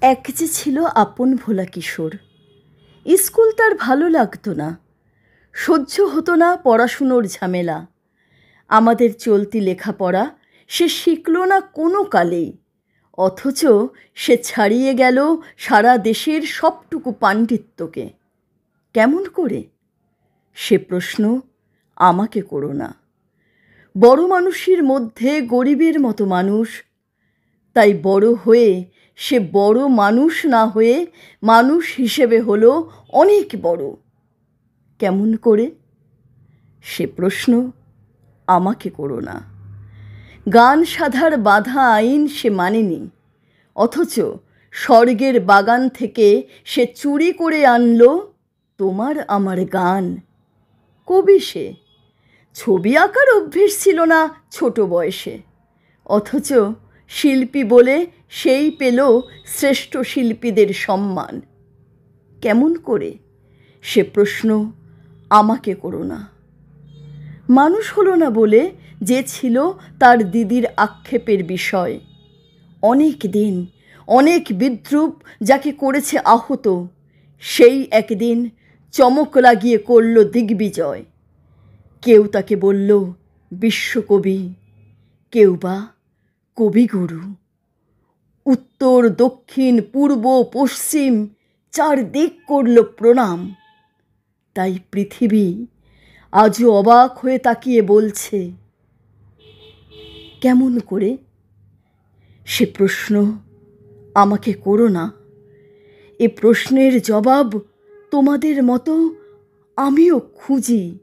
এক যে ছিল আপন ভোলা কিশোর। স্কুল তার ভালো লাগতো না, সহ্য হতো না পড়াশুনোর ঝামেলা। আমাদের চলতি লেখাপড়া সে শিখল না কোনো কালেই, অথচ সে ছাড়িয়ে গেল সারা দেশের সবটুকু পাণ্ডিত্যকে। কেমন করে? সে প্রশ্ন আমাকে করো না। বড় মানুষের মধ্যে গরিবের মতো মানুষ, তাই বড় হয়ে সে বড় মানুষ না হয়ে মানুষ হিসেবে হলো অনেক বড়। কেমন করে? সে প্রশ্ন আমাকে করো না। গান সাধার বাঁধা আইন সে মানেনি, অথচ স্বর্গের বাগান থেকে সে চুরি করে আনলো তোমার আমার গান। কবি সে, ছবি আঁকার অভ্যেস ছিল না ছোট বয়সে, অথচ শিল্পী বলে সেই পেল শ্রেষ্ঠ শিল্পীদের সম্মান। কেমন করে? সে প্রশ্ন আমাকে করো না। মানুষ হলো না বলে যে ছিল তার দিদির আক্ষেপের বিষয়। অনেক দিন অনেক বিদ্রূপ যাকে করেছে আহত, সেই একদিন চমক লাগিয়ে করল দিগ্বিজয়। কেউ তাকে বলল বিশ্বকবি, কেউ বা কবিগুরু। উত্তর দক্ষিণ পূর্ব পশ্চিম চারদিক করল প্রণাম। তাই পৃথিবী আজও অবাক হয়ে তাকিয়ে বলছে কেমন করে? সে প্রশ্ন আমাকে করো না। এ প্রশ্নের জবাব তোমাদের মতো আমিও খুঁজি।